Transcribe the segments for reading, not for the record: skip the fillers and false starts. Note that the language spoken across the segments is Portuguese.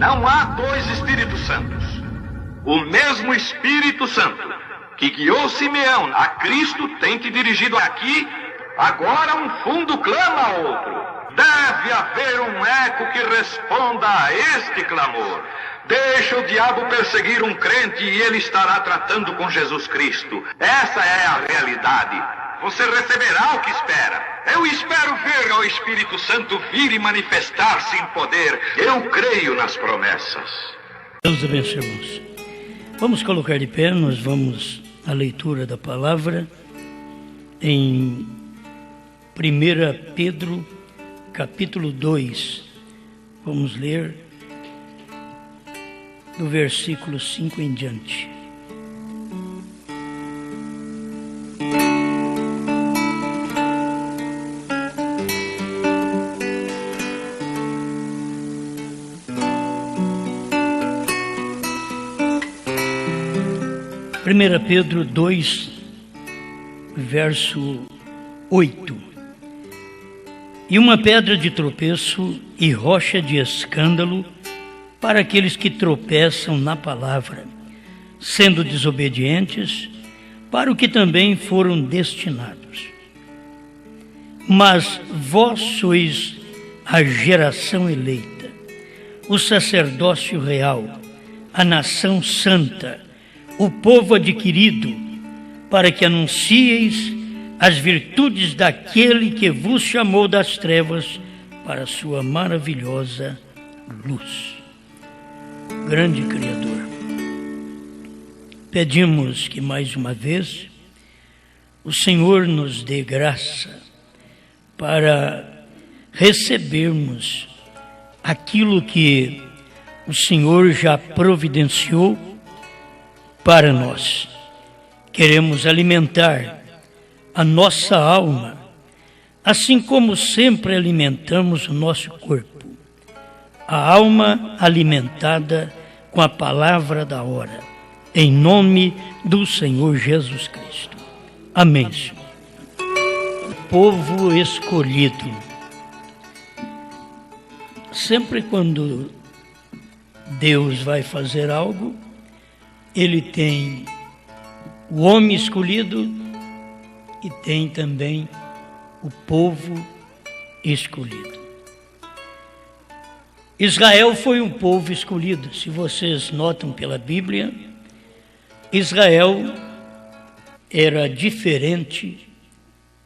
Não há dois Espíritos Santos. O mesmo Espírito Santo que guiou Simeão a Cristo tem te dirigido aqui. Agora um fundo clama a outro. Deve haver um eco que responda a este clamor. Deixa o diabo perseguir um crente e ele estará tratando com Jesus Cristo. Essa é a realidade. Você receberá o que espera. Eu espero ver o Espírito Santo vir e manifestar-se em poder. Eu creio nas promessas. Deus abençoe, irmãos. Vamos colocar de pé, nós vamos à leitura da palavra em 1 Pedro, capítulo 2. Vamos ler do versículo 5 em diante. Primeira Pedro 2, verso 8. E uma pedra de tropeço e rocha de escândalo para aqueles que tropeçam na palavra, sendo desobedientes, para o que também foram destinados. Mas vós sois a geração eleita, o sacerdócio real, a nação santa, o povo adquirido, para que anuncieis as virtudes daquele que vos chamou das trevas para a sua maravilhosa luz. Grande Criador, pedimos que mais uma vez o Senhor nos dê graça para recebermos aquilo que o Senhor já providenciou para nós. Queremos alimentar a nossa alma, assim como sempre alimentamos o nosso corpo. A alma alimentada com a palavra da hora, em nome do Senhor Jesus Cristo. Amém, Senhor. Povo escolhido. Sempre quando Deus vai fazer algo, Ele tem o homem escolhido e tem também o povo escolhido. Israel foi um povo escolhido. Se vocês notam pela Bíblia, Israel era diferente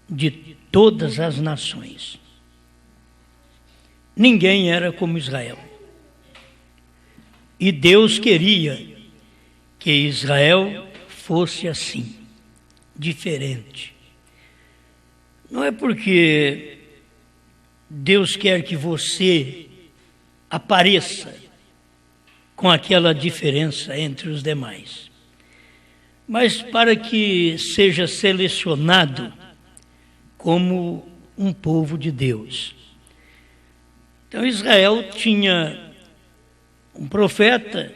de todas as nações. Ninguém era como Israel. E Deus queria que Israel fosse assim, diferente. Não é porque Deus quer que você apareça com aquela diferença entre os demais, mas para que seja selecionado como um povo de Deus. Então Israel tinha um profeta,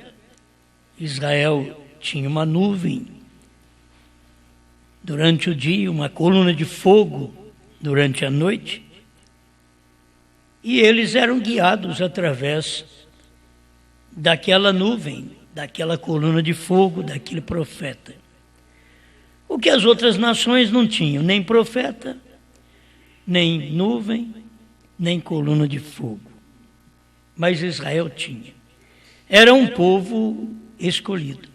Israel tinha uma nuvem durante o dia, uma coluna de fogo durante a noite, e eles eram guiados através daquela nuvem, daquela coluna de fogo, daquele profeta. O que as outras nações não tinham, nem profeta, nem nuvem, nem coluna de fogo. Mas Israel tinha. Era um povo escolhido.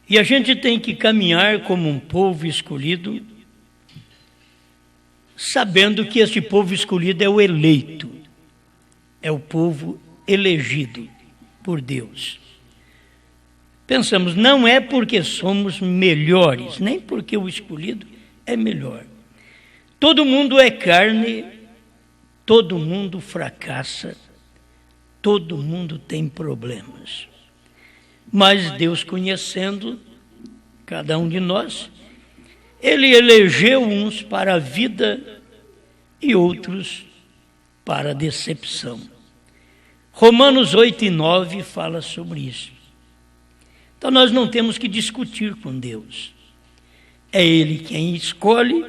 E a gente tem que caminhar como um povo escolhido, sabendo que este povo escolhido é o eleito, é o povo elegido por Deus. Pensamos, não é porque somos melhores, nem porque o escolhido é melhor. Todo mundo é carne, todo mundo fracassa, todo mundo tem problemas. Mas Deus, conhecendo cada um de nós, Ele elegeu uns para a vida e outros para a decepção. Romanos 8 e 9 fala sobre isso. Então nós não temos que discutir com Deus. É Ele quem escolhe,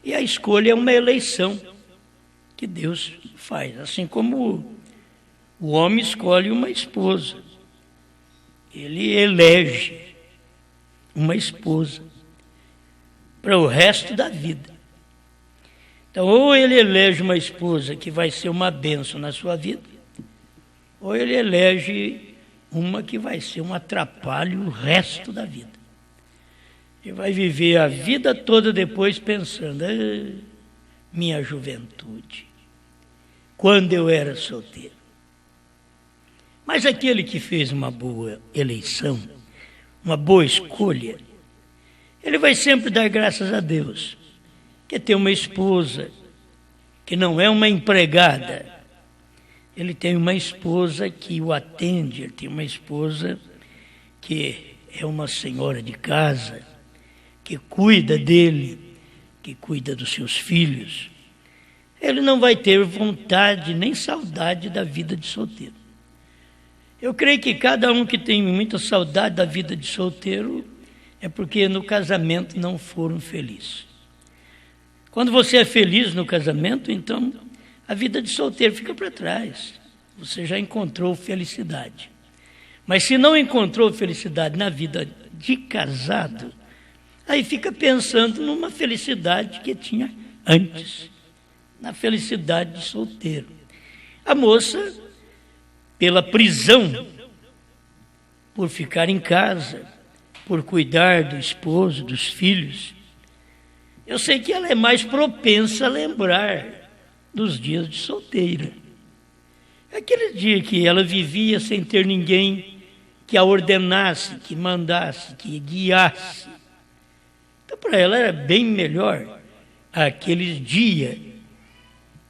e a escolha é uma eleição que Deus faz. Assim como o O homem escolhe uma esposa. Ele elege uma esposa para o resto da vida. Então, ou ele elege uma esposa que vai ser uma bênção na sua vida, ou ele elege uma que vai ser um atrapalho o resto da vida. E vai viver a vida toda depois pensando, minha juventude, quando eu era solteiro. Mas aquele que fez uma boa eleição, uma boa escolha, ele vai sempre dar graças a Deus, que tem uma esposa que não é uma empregada. Ele tem uma esposa que o atende, ele tem uma esposa que é uma senhora de casa, que cuida dele, que cuida dos seus filhos. Ele não vai ter vontade nem saudade da vida de solteiro. Eu creio que cada um que tem muita saudade da vida de solteiro é porque no casamento não foram felizes. Quando você é feliz no casamento, então a vida de solteiro fica para trás. Você já encontrou felicidade. Mas se não encontrou felicidade na vida de casado, aí fica pensando numa felicidade que tinha antes, na felicidade de solteiro. A moça, pela prisão, por ficar em casa, por cuidar do esposo, dos filhos, eu sei que ela é mais propensa a lembrar dos dias de solteira. Aquele dia que ela vivia sem ter ninguém que a ordenasse, que mandasse, que guiasse. Então, para ela era bem melhor aquele dia,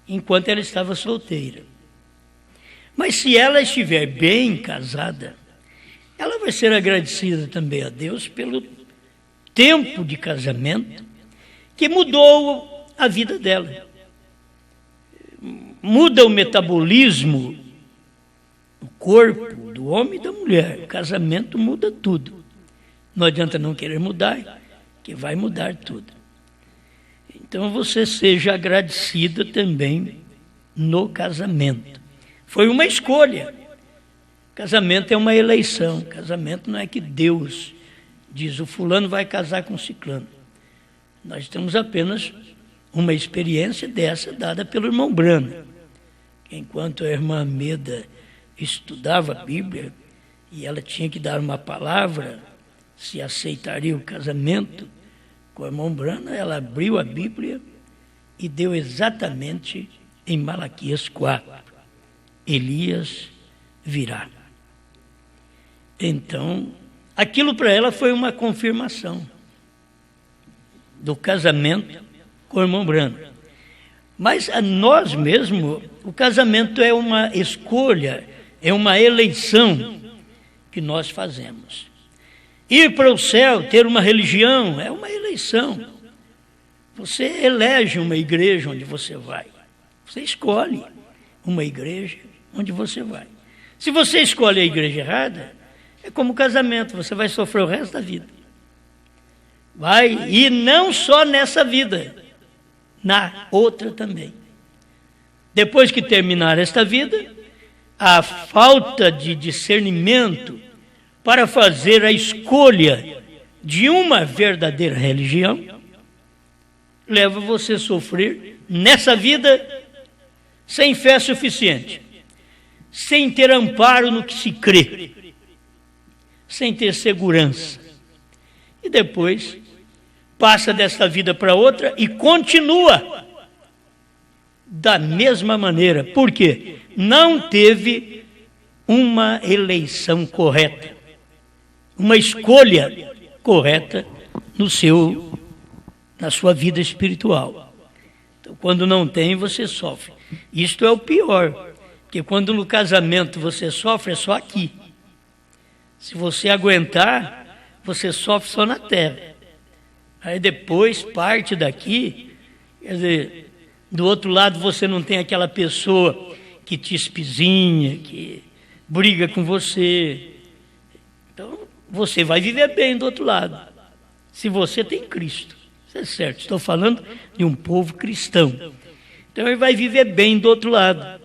enquanto ela estava solteira. Mas se ela estiver bem casada, ela vai ser agradecida também a Deus pelo tempo de casamento que mudou a vida dela. Muda o metabolismo do corpo do homem e da mulher. O casamento muda tudo. Não adianta não querer mudar, que vai mudar tudo. Então você seja agradecida também no casamento. Foi uma escolha. Casamento é uma eleição. Casamento não é que Deus diz, o fulano vai casar com o ciclano. Nós temos apenas uma experiência dessa dada pelo irmão Brana. Enquanto a irmã Meda estudava a Bíblia e ela tinha que dar uma palavra, se aceitaria o casamento com o irmão Brana, ela abriu a Bíblia e deu exatamente em Malaquias 4. Elias virá. Então, aquilo para ela foi uma confirmação do casamento com o irmão Brana. Mas a nós mesmos, o casamento é uma escolha, é uma eleição que nós fazemos. Ir para o céu, ter uma religião, é uma eleição. Você elege uma igreja onde você vai. Você escolhe uma igreja onde você vai. Se você escolhe a igreja errada, é como casamento, você vai sofrer o resto da vida. Vai, e não só nessa vida, na outra também. Depois que terminar esta vida, a falta de discernimento para fazer a escolha de uma verdadeira religião leva você a sofrer nessa vida sem fé suficiente, sem ter amparo no que se crê, sem ter segurança. E depois passa desta vida para outra e continua da mesma maneira. Por quê? Não teve uma eleição correta, uma escolha correta na sua vida espiritual. Então, quando não tem, você sofre. Isto é o pior, porque quando no casamento você sofre, é só aqui. Se você aguentar, você sofre só na terra. Aí depois parte daqui, quer dizer, do outro lado você não tem aquela pessoa que te espizinha, que briga com você. Então, você vai viver bem do outro lado, se você tem Cristo. Isso é certo, estou falando de um povo cristão. Então ele vai viver bem do outro lado,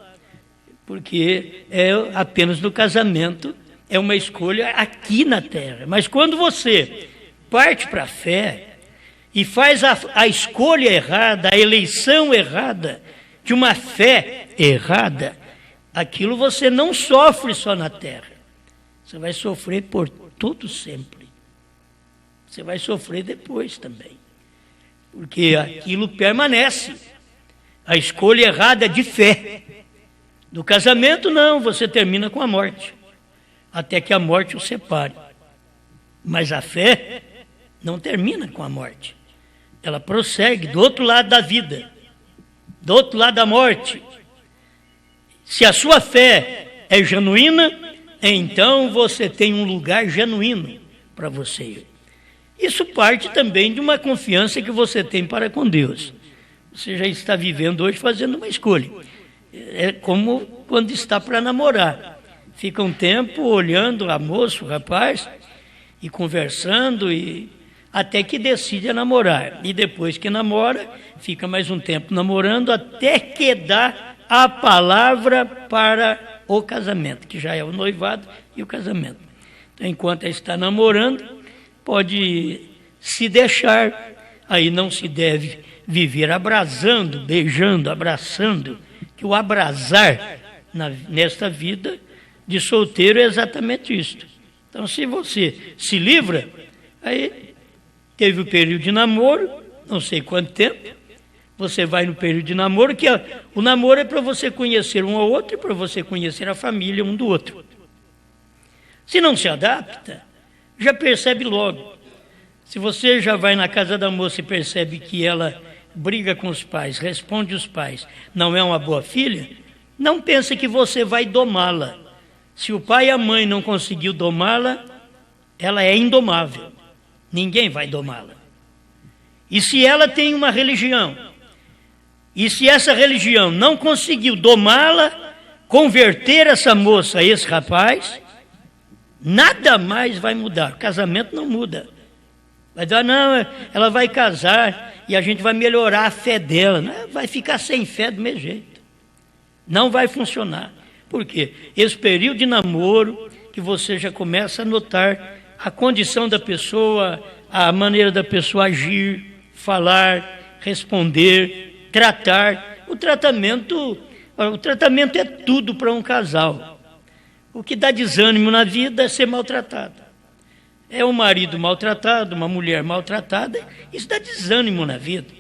porque é apenas no casamento, é uma escolha aqui na terra. Mas quando você parte para a fé e faz a escolha errada, a eleição errada, de uma fé errada, aquilo você não sofre só na terra. Você vai sofrer por todo sempre. Você vai sofrer depois também. Porque aquilo permanece. A escolha errada é de fé. No casamento, não, você termina com a morte. Até que a morte o separe. Mas a fé não termina com a morte. Ela prossegue do outro lado da vida, do outro lado da morte. Se a sua fé é genuína, então você tem um lugar genuíno para você. Isso parte também de uma confiança que você tem para com Deus. Você já está vivendo hoje fazendo uma escolha. É como quando está para namorar. Fica um tempo olhando a moça, o rapaz, e conversando, e até que decide namorar. E depois que namora, fica mais um tempo namorando, até que dá a palavra para o casamento, que já é o noivado e o casamento. Então, enquanto está namorando, pode se deixar, aí não se deve viver abrasando, beijando, abraçando, que o abrasar nesta vida de solteiro é exatamente isto. Então, se você se livra, aí teve o período de namoro, não sei quanto tempo, você vai no período de namoro, que o namoro é para você conhecer um ao outro e para você conhecer a família um do outro. Se não se adapta, já percebe logo. Se você já vai na casa da moça e percebe que ela briga com os pais, responde os pais, não é uma boa filha, não pense que você vai domá-la. Se o pai e a mãe não conseguiu domá-la, ela é indomável. Ninguém vai domá-la. E se ela tem uma religião, e se essa religião não conseguiu domá-la, converter essa moça, esse rapaz, nada mais vai mudar. O casamento não muda. Vai dar, não, ela vai casar e a gente vai melhorar a fé dela. Não, vai ficar sem fé do mesmo jeito. Não vai funcionar. Por quê? Esse período de namoro que você já começa a notar a condição da pessoa, a maneira da pessoa agir, falar, responder, tratar. O tratamento é tudo para um casal. O que dá desânimo na vida é ser maltratado. É um marido maltratado, uma mulher maltratada, isso dá desânimo na vida.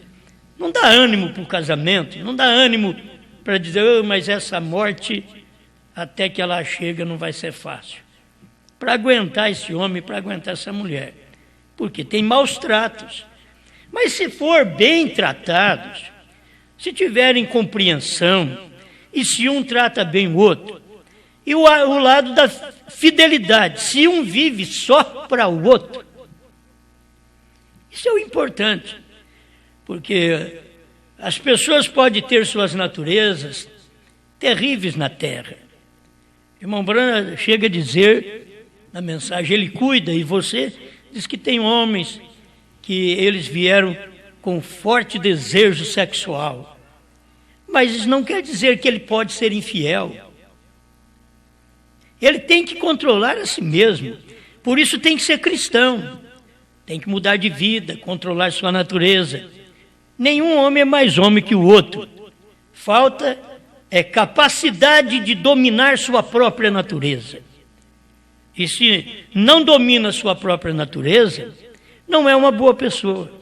Não dá ânimo para o casamento, não dá ânimo para dizer, oh, mas essa morte, até que ela chega, não vai ser fácil. Para aguentar esse homem, para aguentar essa mulher. Porque tem maus tratos. Mas se for bem tratados, se tiverem compreensão, e se um trata bem o outro, e o lado da fidelidade, se um vive só para o outro, isso é o importante, porque as pessoas podem ter suas naturezas terríveis na terra. O irmão Branham chega a dizer, na mensagem, ele cuida, e você diz que tem homens que eles vieram com forte desejo sexual, mas isso não quer dizer que ele pode ser infiel. Ele tem que controlar a si mesmo, por isso tem que ser cristão, tem que mudar de vida, controlar sua natureza. Nenhum homem é mais homem que o outro. Falta capacidade de dominar sua própria natureza. E se não domina sua própria natureza, não é uma boa pessoa.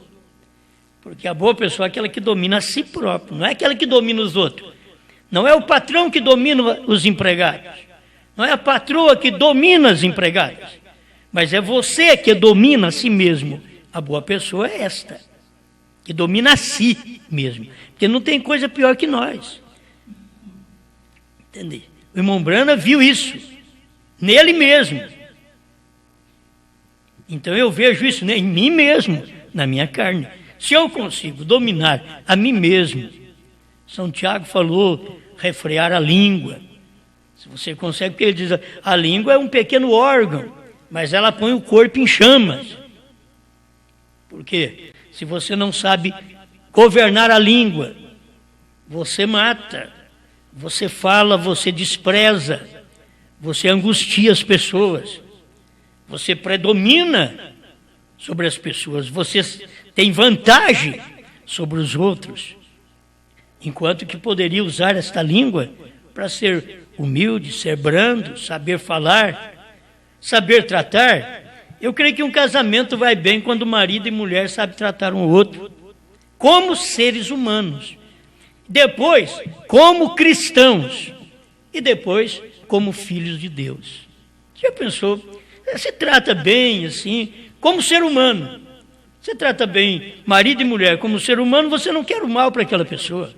Porque a boa pessoa é aquela que domina a si próprio, não é aquela que domina os outros. Não é o patrão que domina os empregados. Não é a patroa que domina as empregadas, mas é você que domina a si mesmo. A boa pessoa é esta, que domina a si mesmo, porque não tem coisa pior que nós. Entende? O irmão Branham viu isso nele mesmo. Então eu vejo isso em mim mesmo, na minha carne. Se eu consigo dominar a mim mesmo, São Tiago falou, refrear a língua. Se você consegue, porque ele diz, a língua é um pequeno órgão, mas ela põe o corpo em chamas. Por quê? Se você não sabe governar a língua, você mata, você fala, você despreza, você angustia as pessoas, você predomina sobre as pessoas, você tem vantagem sobre os outros, enquanto que poderia usar esta língua para ser humilde, ser brando, saber falar, saber tratar. Eu creio que um casamento vai bem quando marido e mulher sabem tratar um outro como seres humanos, depois como cristãos e depois como filhos de Deus. Já pensou? Se trata bem assim, como ser humano. Você trata bem marido e mulher como ser humano, você não quer o mal para aquela pessoa.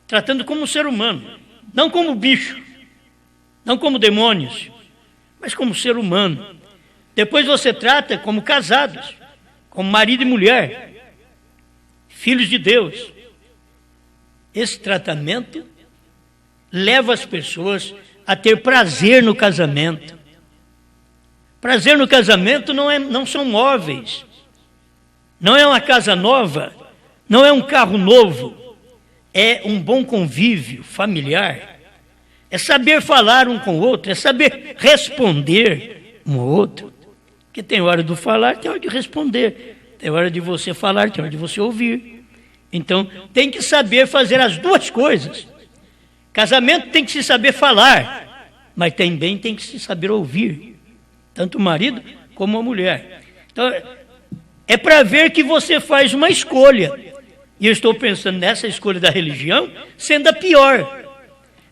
Tratando como ser humano, não como bicho, não como demônios, mas como ser humano. Depois você trata como casados, como marido e mulher, filhos de Deus. Esse tratamento leva as pessoas a ter prazer no casamento. Prazer no casamento não são móveis, não é uma casa nova, não é um carro novo, é um bom convívio familiar, é saber falar um com o outro, é saber responder um ao outro. Porque tem hora do falar, tem hora de responder, tem hora de você falar, tem hora de você ouvir. Então, tem que saber fazer as duas coisas. Casamento tem que se saber falar, mas também tem que se saber ouvir, tanto o marido como a mulher. Então, é para ver que você faz uma escolha. E eu estou pensando nessa escolha da religião sendo a pior.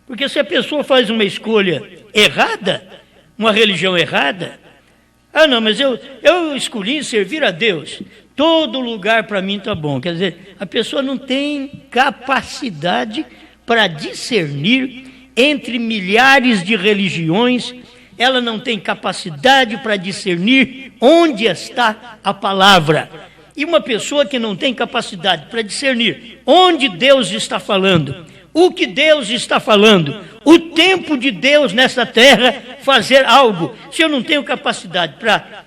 Porque se a pessoa faz uma escolha errada, uma religião errada, não, mas eu escolhi servir a Deus. Todo lugar para mim está bom. Quer dizer, a pessoa não tem capacidade para discernir entre milhares de religiões, ela não tem capacidade para discernir onde está a palavra. E uma pessoa que não tem capacidade para discernir onde Deus está falando, o que Deus está falando, o tempo de Deus nessa terra fazer algo, se eu não tenho capacidade para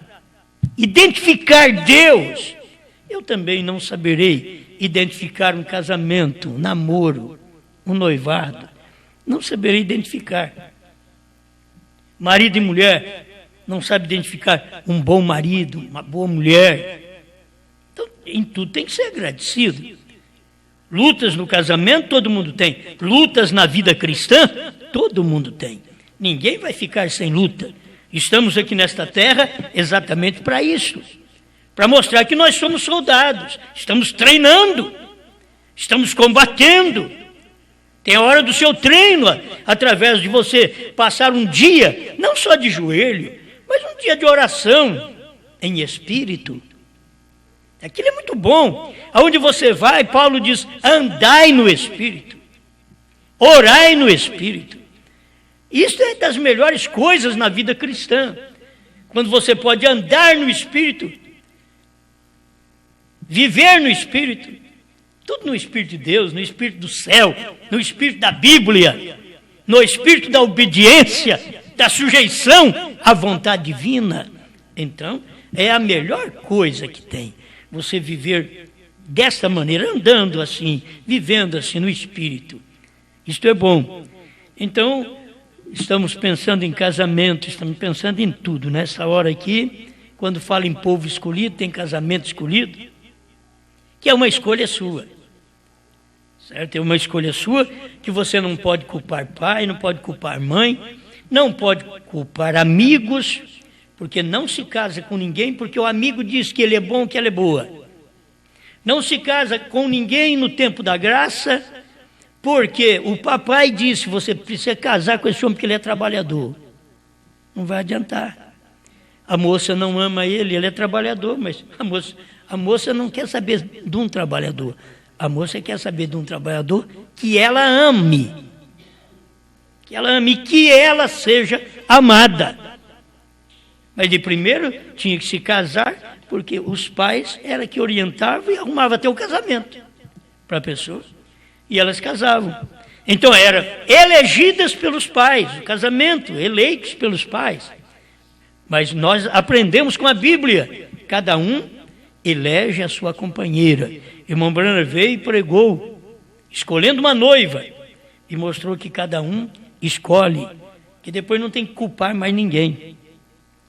identificar Deus, eu também não saberei identificar um casamento, um namoro, um noivado. Não saberei identificar. Marido e mulher não sabem identificar um bom marido, uma boa mulher. Então, em tudo tem que ser agradecido. Lutas no casamento, todo mundo tem. Lutas na vida cristã, todo mundo tem. Ninguém vai ficar sem luta. Estamos aqui nesta terra exatamente para isso. Para mostrar que nós somos soldados. Estamos treinando. Estamos combatendo. Tem a hora do seu treino, através de você passar um dia, não só de joelho, mas um dia de oração em espírito. Aquilo é muito bom. Aonde você vai, Paulo diz, andai no Espírito, orai no Espírito. Isso é das melhores coisas na vida cristã. Quando você pode andar no Espírito, viver no Espírito, tudo no Espírito de Deus, no Espírito do céu, no Espírito da Bíblia, no Espírito da obediência, da sujeição à vontade divina. Então, é a melhor coisa que tem. Você viver desta maneira, andando assim, vivendo assim no Espírito. Isto é bom. Então, estamos pensando em casamento, estamos pensando em tudo. Nessa hora aqui, quando fala em povo escolhido, tem casamento escolhido, que é uma escolha sua. Certo? É uma escolha sua que você não pode culpar pai, não pode culpar mãe, não pode culpar amigos, porque não se casa com ninguém, porque o amigo diz que ele é bom, que ela é boa. Não se casa com ninguém no tempo da graça, porque o papai disse, você precisa casar com esse homem porque ele é trabalhador. Não vai adiantar. A moça não ama ele é trabalhador, mas a moça não quer saber de um trabalhador. A moça quer saber de um trabalhador que ela ame. Que ela ame, que ela seja amada. Mas de primeiro tinha que se casar, porque os pais eram que orientavam e arrumavam até o casamento para a pessoa. E elas casavam. Então eram elegidas pelos pais, o casamento, eleitos pelos pais. Mas nós aprendemos com a Bíblia, cada um elege a sua companheira. Irmão Branham veio e pregou, escolhendo uma noiva, e mostrou que cada um escolhe, que depois não tem que culpar mais ninguém.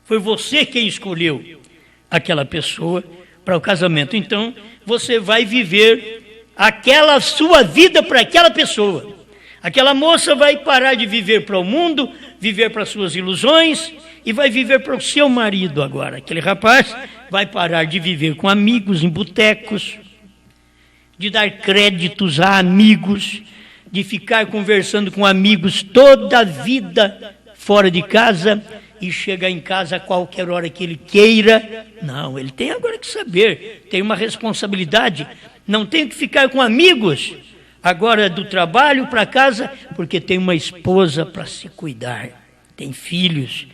Foi você quem escolheu aquela pessoa para o casamento. Então, você vai viver aquela sua vida para aquela pessoa. Aquela moça vai parar de viver para o mundo, viver para suas ilusões e vai viver para o seu marido agora. Aquele rapaz vai parar de viver com amigos em botecos, de dar créditos a amigos, de ficar conversando com amigos toda a vida fora de casa e chegar em casa a qualquer hora que ele queira. Não, ele tem agora que saber, tem uma responsabilidade. Não tem que ficar com amigos agora do trabalho para casa, porque tem uma esposa para se cuidar, tem filhos.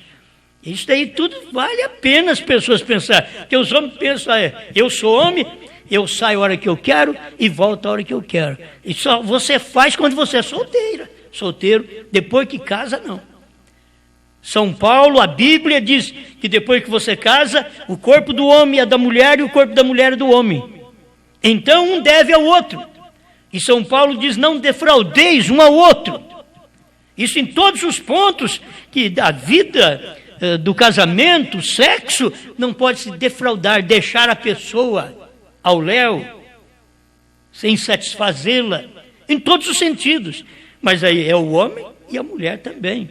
Isso daí tudo vale a pena as pessoas pensar. Porque os homens pensam, eu sou homem, eu saio a hora que eu quero e volto a hora que eu quero. E só você faz quando você é solteiro, depois que casa, não. São Paulo, a Bíblia diz que depois que você casa, o corpo do homem é da mulher e o corpo da mulher é do homem. Então um deve ao outro. E São Paulo diz, não defraudeis um ao outro. Isso em todos os pontos que da vida, do casamento, sexo, não pode se defraudar, deixar a pessoa ao léu, sem satisfazê-la, em todos os sentidos. Mas aí é o homem e a mulher também.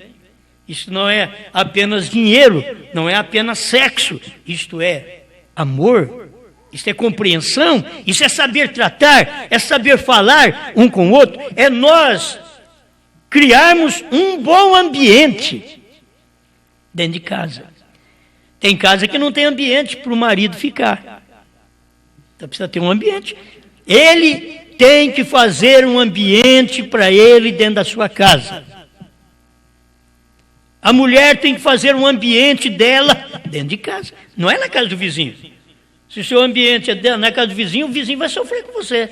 Isso não é apenas dinheiro, não é apenas sexo, isto é amor, isso é compreensão, isso é saber tratar, é saber falar um com o outro, é nós criarmos um bom ambiente dentro de casa. Tem casa que não tem ambiente para o marido ficar. Então precisa ter um ambiente. Ele tem que fazer um ambiente para ele dentro da sua casa. A mulher tem que fazer um ambiente dela dentro de casa. Não é na casa do vizinho. Se o seu ambiente é na casa do vizinho, o vizinho vai sofrer com você.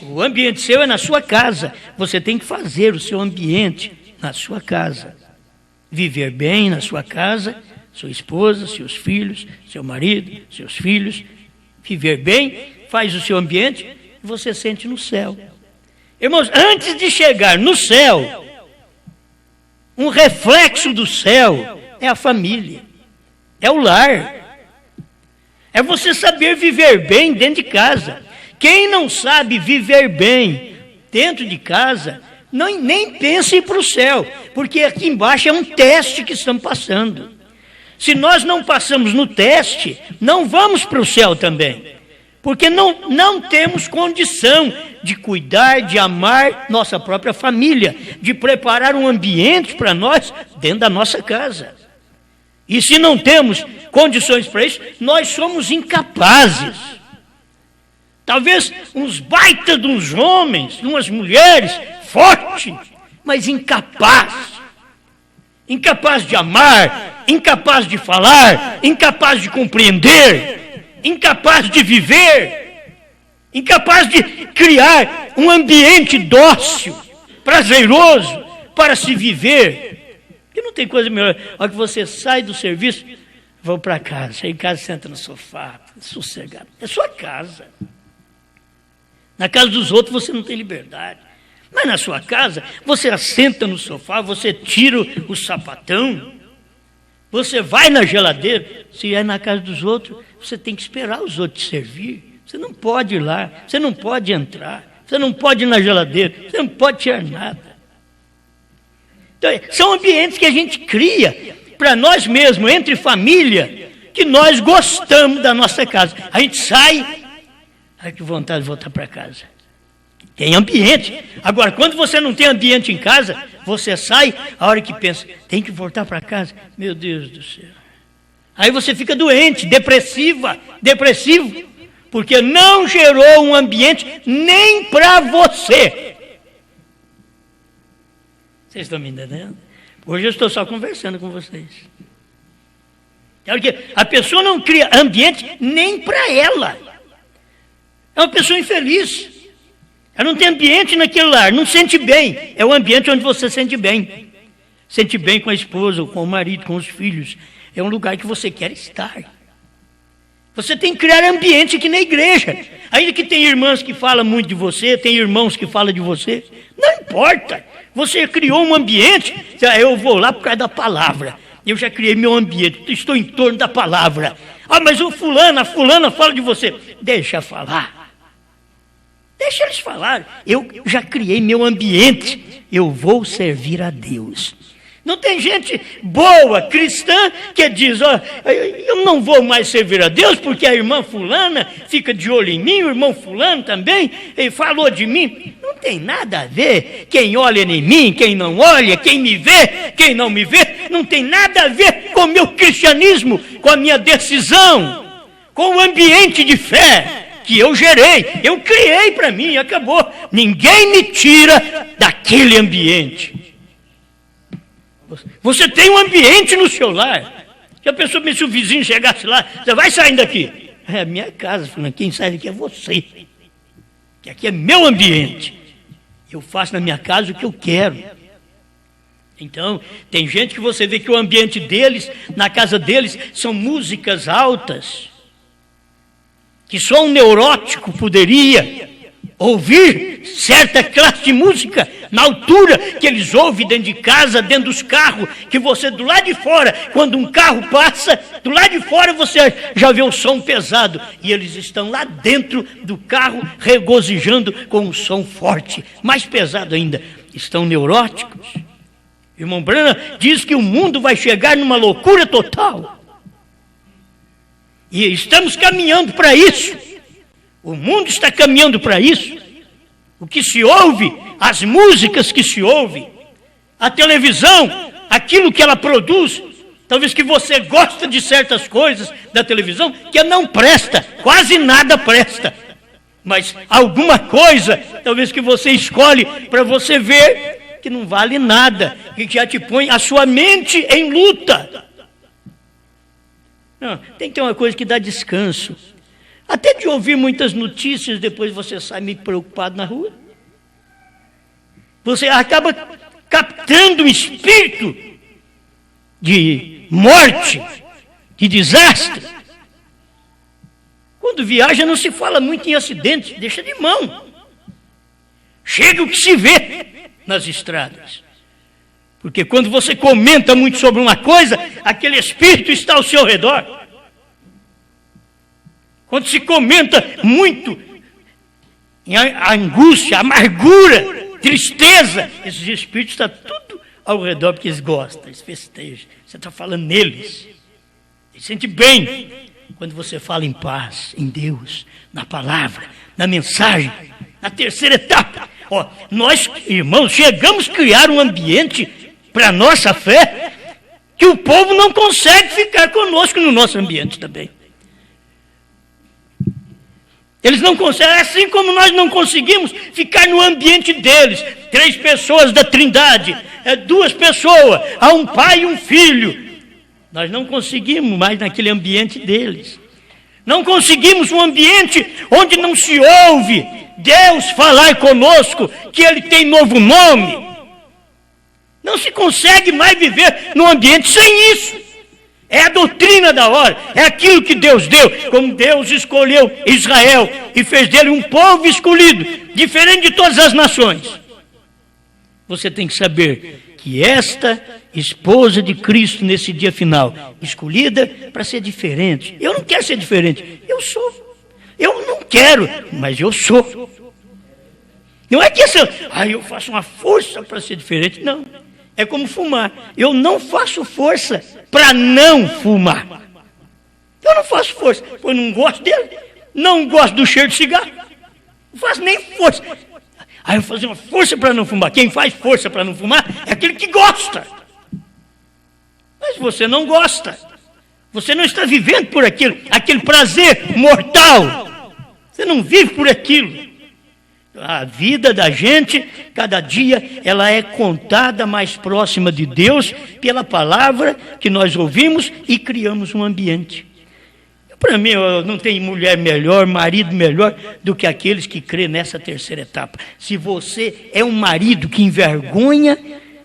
O ambiente seu é na sua casa. Você tem que fazer o seu ambiente na sua casa. Viver bem na sua casa, sua esposa, seus filhos, seu marido, seus filhos. Viver bem, faz o seu ambiente e você sente no céu. Irmãos, antes de chegar no céu, um reflexo do céu é a família, é o lar. É você saber viver bem dentro de casa. Quem não sabe viver bem dentro de casa, nem pense em ir para o céu, porque aqui embaixo é um teste que estamos passando. Se nós não passamos no teste, não vamos para o céu também, porque não temos condição de cuidar, de amar nossa própria família, de preparar um ambiente para nós dentro da nossa casa. E se não temos condições para isso, nós somos incapazes. Talvez uns baitas de uns homens, de umas mulheres fortes, mas incapazes. Incapaz de amar, incapaz de falar, incapaz de compreender, incapaz de viver, incapaz de criar um ambiente dócil, prazeroso para se viver. Porque não tem coisa melhor. A hora que você sai do serviço, vou para casa. Chega em casa, senta no sofá, sossegado. É sua casa. Na casa dos outros você não tem liberdade. Mas na sua casa, você assenta no sofá, você tira o sapatão, você vai na geladeira. Se é na casa dos outros, você tem que esperar os outros te servir. Você não pode ir lá, você não pode entrar, você não pode ir na geladeira, você não pode tirar nada. Então, são ambientes que a gente cria para nós mesmos, entre família, que nós gostamos da nossa casa. A gente sai, ai que vontade de voltar para casa. Tem ambiente. Agora, quando você não tem ambiente em casa, você sai, a hora que pensa, tem que voltar para casa. Meu Deus do céu. Aí você fica doente, depressivo, porque não gerou um ambiente nem para você. Vocês estão me entendendo? Hoje eu estou só conversando com vocês. Porque a pessoa não cria ambiente nem para ela. É uma pessoa infeliz. Ela não tem ambiente naquele lar, não sente bem. É o ambiente onde você sente bem. Sente bem com a esposa, com o marido, com os filhos. É um lugar que você quer estar. Você tem que criar ambiente aqui na igreja. Ainda que tem irmãs que falam muito de você, tem irmãos que falam de você, não importa. Você criou um ambiente, eu vou lá por causa da palavra. Eu já criei meu ambiente, estou em torno da palavra. Ah, mas o fulano, a fulana fala de você. Deixa falar. Deixa eles falar. Eu já criei meu ambiente. Eu vou servir a Deus. Não tem gente boa, cristã, que diz, ó, eu não vou mais servir a Deus porque a irmã fulana fica de olho em mim, o irmão fulano também, ele falou de mim. Não tem nada a ver. Quem olha em mim, quem não olha, quem me vê, quem não me vê, não tem nada a ver com o meu cristianismo, com a minha decisão, com o ambiente de fé que eu gerei, eu criei para mim, acabou. Ninguém me tira daquele ambiente. Você tem um ambiente no seu lar. Se a pessoa, se o vizinho chegasse lá, você vai saindo daqui. É a minha casa, falando, quem sai daqui é você. Que aqui é meu ambiente. Eu faço na minha casa o que eu quero. Então, tem gente que você vê que o ambiente deles, na casa deles, são músicas altas, que só um neurótico poderia ouvir certa classe de música na altura que eles ouvem dentro de casa, dentro dos carros, que você do lado de fora, quando um carro passa, do lado de fora você já vê o som pesado, e eles estão lá dentro do carro regozijando com um som forte, mais pesado ainda. Estão neuróticos. Irmão Branham diz que o mundo vai chegar numa loucura total, e estamos caminhando para isso. O mundo está caminhando para isso. O que se ouve, as músicas que se ouve, a televisão, aquilo que ela produz, talvez que você gosta de certas coisas da televisão, que não presta, quase nada presta. Mas alguma coisa, talvez que você escolhe para você ver, que não vale nada, que já te põe a sua mente em luta. Não, tem que ter uma coisa que dá descanso. Até de ouvir muitas notícias, depois você sai meio preocupado na rua. Você acaba captando um espírito de morte, de desastre. Quando viaja não se fala muito em acidentes, deixa de mão. Chega o que se vê nas estradas. Porque quando você comenta muito sobre uma coisa, aquele espírito está ao seu redor. Quando se comenta muito em angústia, amargura, tristeza, esses espíritos estão tudo ao redor porque eles gostam, eles festejam. Você está falando neles. Eles sentem bem quando você fala em paz, em Deus, na palavra, na mensagem, na terceira etapa. Ó, nós, irmãos, chegamos a criar um ambiente para a nossa fé que o povo não consegue ficar conosco no nosso ambiente também. Eles não conseguem, assim como nós não conseguimos ficar no ambiente deles. 3 pessoas da Trindade, 2 pessoas, há um pai e um filho. Nós não conseguimos mais naquele ambiente deles. Não conseguimos um ambiente onde não se ouve Deus falar conosco, que Ele tem novo nome. Não se consegue mais viver num ambiente sem isso. É a doutrina da hora, é aquilo que Deus deu, como Deus escolheu Israel e fez dele um povo escolhido, diferente de todas as nações. Você tem que saber que esta esposa de Cristo nesse dia final, escolhida para ser diferente. Eu não quero ser diferente, eu sou. Eu não quero, mas eu sou. Não é que eu faço uma força para ser diferente, não. É como fumar. Eu não faço força para não fumar. Eu não faço força, porque eu não gosto dele, não gosto do cheiro de cigarro, não faço nem força. Aí eu vou fazer uma força para não fumar. Quem faz força para não fumar é aquele que gosta. Mas você não gosta. Você não está vivendo por aquele prazer mortal. Você não vive por aquilo. A vida da gente, cada dia, ela é contada mais próxima de Deus pela palavra que nós ouvimos e criamos um ambiente. Para mim, não tem mulher melhor, marido melhor do que aqueles que crêem nessa terceira etapa. Se você é um marido que envergonha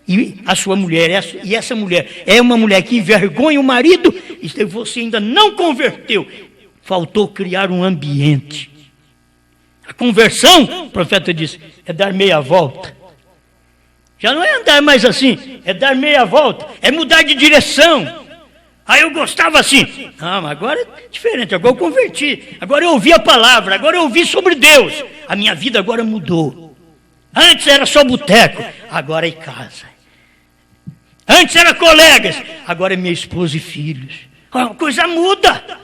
e a sua mulher, e essa mulher é uma mulher que envergonha o marido, e você ainda não converteu, faltou criar um ambiente. A conversão, o profeta disse, é dar meia volta. Já não é andar mais assim, é dar meia volta, é mudar de direção. Aí eu gostava assim, não, mas agora é diferente, agora eu converti, agora eu ouvi a palavra, agora eu ouvi sobre Deus. A minha vida agora mudou. Antes era só boteco, agora é casa. Antes era colegas, agora é minha esposa e filhos. A coisa muda.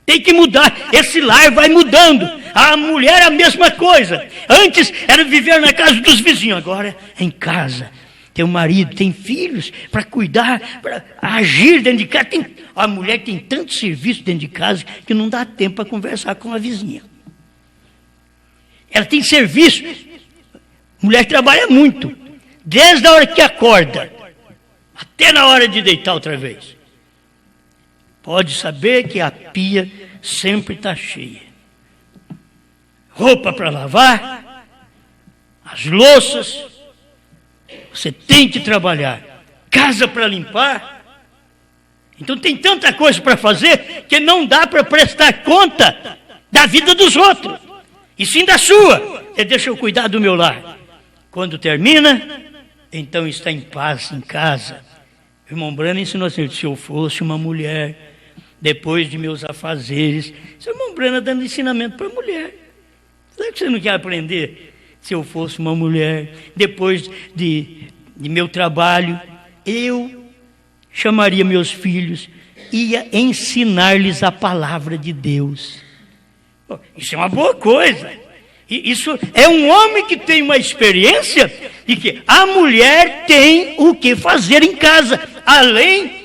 Tem que mudar, esse lar vai mudando. A mulher é a mesma coisa. Antes era viver na casa dos vizinhos, agora é em casa. Tem um marido, tem filhos para cuidar, para agir dentro de casa. A mulher tem tanto serviço dentro de casa que não dá tempo para conversar com a vizinha. Ela tem serviço. Mulher trabalha muito, desde a hora que acorda até na hora de deitar outra vez. Pode saber que a pia sempre está cheia. Roupa para lavar, as louças, você tem que trabalhar. Casa para limpar. Então tem tanta coisa para fazer que não dá para prestar conta da vida dos outros, e sim da sua. Deixa eu cuidar do meu lar. Quando termina, então está em paz em casa. O irmão Brana ensinou assim, se eu fosse uma mulher, depois de meus afazeres. Seu irmão Brana dando ensinamento para a mulher. Será que você não quer aprender? Se eu fosse uma mulher, depois de meu trabalho, eu chamaria meus filhos, ia ensinar-lhes a palavra de Deus. Isso é uma boa coisa. Isso é um homem que tem uma experiência de que a mulher tem o que fazer em casa, além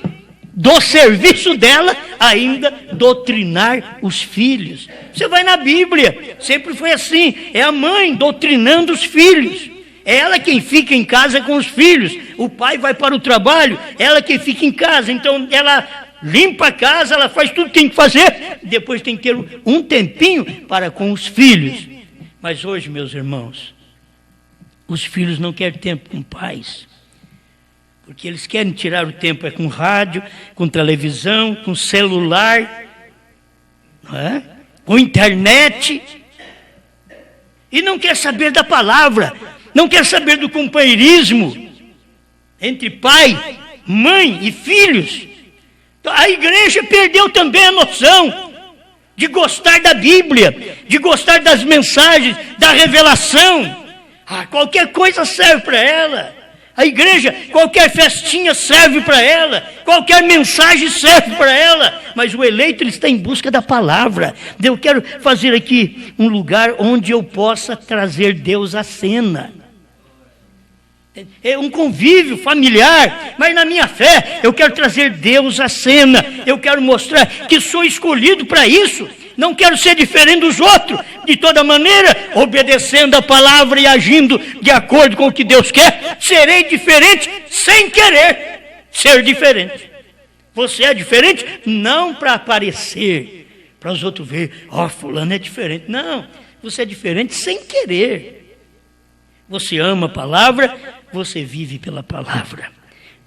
do serviço dela, ainda doutrinar os filhos. Você vai na Bíblia, sempre foi assim, é a mãe doutrinando os filhos. É ela quem fica em casa com os filhos. O pai vai para o trabalho, ela quem fica em casa. Então ela limpa a casa, ela faz tudo que tem que fazer. Depois tem que ter um tempinho para com os filhos. Mas hoje, meus irmãos, os filhos não querem tempo com pais. Porque eles querem tirar o tempo com rádio, com televisão, com celular, não é? Com internet. E não quer saber da palavra, não quer saber do companheirismo entre pai, mãe e filhos. A igreja perdeu também a noção de gostar da Bíblia, de gostar das mensagens, da revelação. Qualquer coisa serve para ela. A igreja, qualquer festinha serve para ela, qualquer mensagem serve para ela, mas o eleito ele está em busca da palavra. Eu quero fazer aqui um lugar onde eu possa trazer Deus à cena. É um convívio familiar, mas na minha fé eu quero trazer Deus à cena. Eu quero mostrar que sou escolhido para isso. Não quero ser diferente dos outros, de toda maneira, obedecendo a palavra e agindo de acordo com o que Deus quer. Serei diferente sem querer ser diferente. Você é diferente não para aparecer, para os outros verem, fulano é diferente. Não, você é diferente sem querer. Você ama a palavra, você vive pela palavra.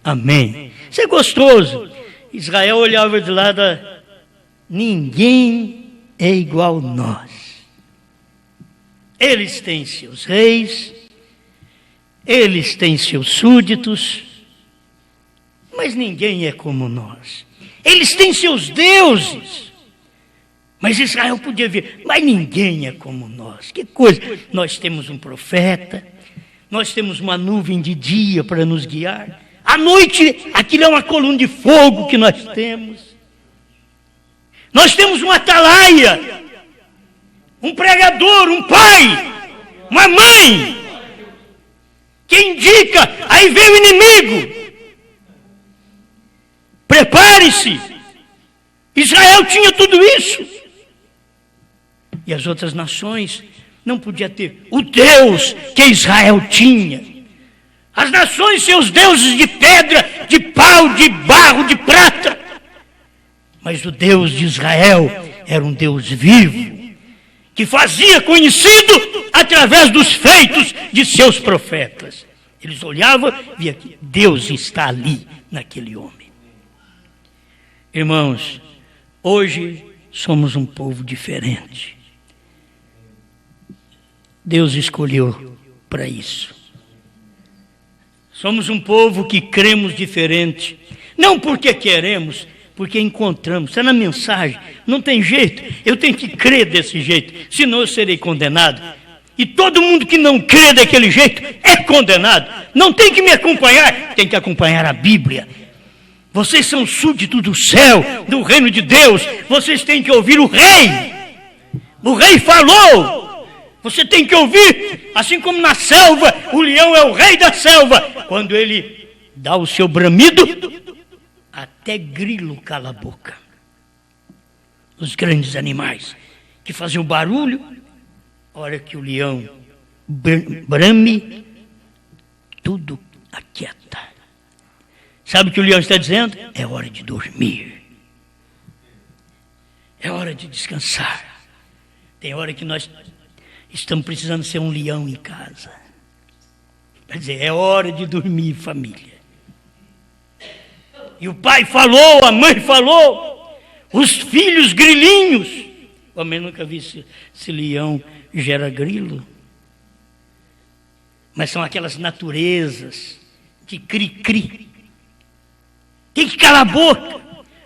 Amém. Isso é gostoso. Israel olhava de lá, ninguém é igual a nós. Eles têm seus reis, eles têm seus súditos, mas ninguém é como nós. Eles têm seus deuses, mas Israel podia ver, mas ninguém é como nós. Que coisa! Nós temos um profeta, nós temos uma nuvem de dia para nos guiar. À noite, aquilo é uma coluna de fogo que nós temos. Nós temos um atalaia, um pregador, um pai, uma mãe, que indica, aí vem o inimigo. Prepare-se. Israel tinha tudo isso. E as outras nações não podiam ter o Deus que Israel tinha. As nações, seus deuses de pedra, de pau, de barro, de prata. Mas o Deus de Israel era um Deus vivo, que fazia conhecido através dos feitos de seus profetas. Eles olhavam e viam que Deus está ali, naquele homem. Irmãos, hoje somos um povo diferente. Deus escolheu para isso. Somos um povo que cremos diferente, não porque queremos, porque encontramos. Está na mensagem, não tem jeito, eu tenho que crer desse jeito, senão eu serei condenado. E todo mundo que não crê daquele jeito é condenado. Não tem que me acompanhar, tem que acompanhar a Bíblia. Vocês são súditos do céu, do reino de Deus, vocês têm que ouvir o rei. O rei falou, você tem que ouvir, assim como na selva, o leão é o rei da selva. Quando ele dá o seu bramido, até grilo cala a boca. Os grandes animais que faziam barulho, a hora que o leão brame, tudo aquieta. Sabe o que o leão está dizendo? É hora de dormir. É hora de descansar. Tem hora que nós estamos precisando ser um leão em casa. Quer dizer, é hora de dormir, família. E o pai falou, a mãe falou, os filhos grilinhos. Eu nunca vi se leão gera grilo. Mas são aquelas naturezas de cri-cri. Tem que calar a boca.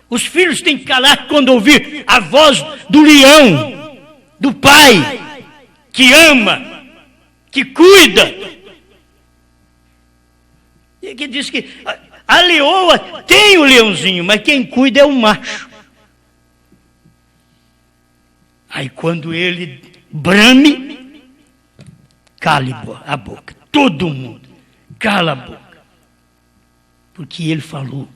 Os filhos têm que calar quando ouvir a voz do leão, do pai, que ama, que cuida. E que diz que a leoa tem o leãozinho, mas quem cuida é o macho. Aí quando ele brame, cale a boca. Todo mundo cala a boca. Porque ele falou.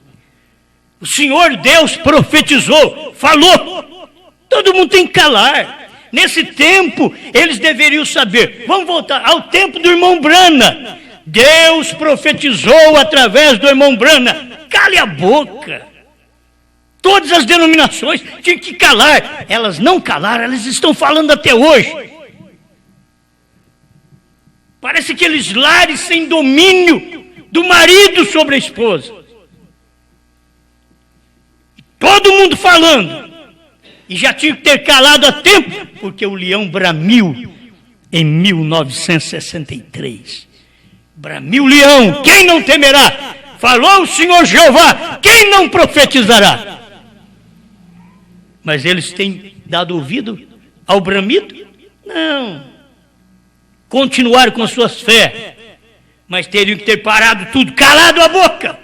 O Senhor Deus profetizou, falou. Todo mundo tem que calar. Nesse tempo, eles deveriam saber. Vamos voltar ao tempo do irmão Brana. Deus profetizou através do irmão Brana. Cale a boca. Todas as denominações tinham que calar. Elas não calaram, elas estão falando até hoje. Parece aqueles lares sem domínio do marido sobre a esposa. Todo mundo falando. E já tinha que ter calado a tempo, porque o leão bramiu em 1963. Bramiu o leão, quem não temerá? Falou o Senhor Jeová, quem não profetizará? Mas eles têm dado ouvido ao bramido? Não. Continuaram com as suas fés, mas teriam que ter parado tudo, calado a boca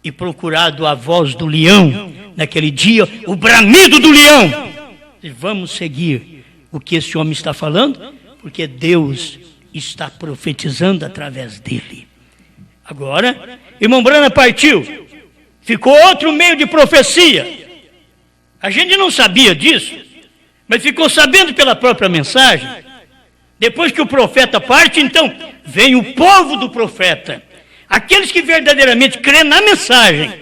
e procurado a voz do leão, naquele dia, o bramido do leão. E vamos seguir o que esse homem está falando, porque Deus está profetizando através dele. Agora, irmão Brana partiu, ficou outro meio de profecia. A gente não sabia disso, mas ficou sabendo pela própria mensagem. Depois que o profeta parte, então, vem o povo do profeta. Aqueles que verdadeiramente creem na mensagem.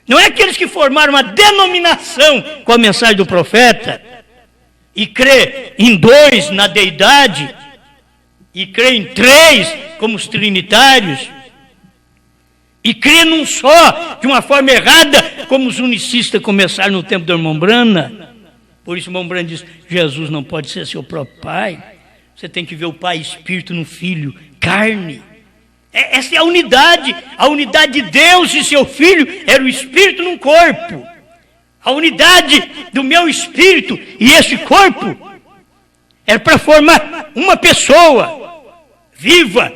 Não é aqueles que formaram uma denominação com a mensagem do profeta e crê em dois na deidade e crê em três como os trinitários e crê num só de uma forma errada como os unicistas começaram no tempo do irmão Brana. Por isso o irmão Brana diz, Jesus não pode ser seu próprio pai. Você tem que ver o pai espírito no filho, carne. Essa é a unidade de Deus e seu filho era o espírito num corpo. A unidade do meu espírito e esse corpo era para formar uma pessoa viva,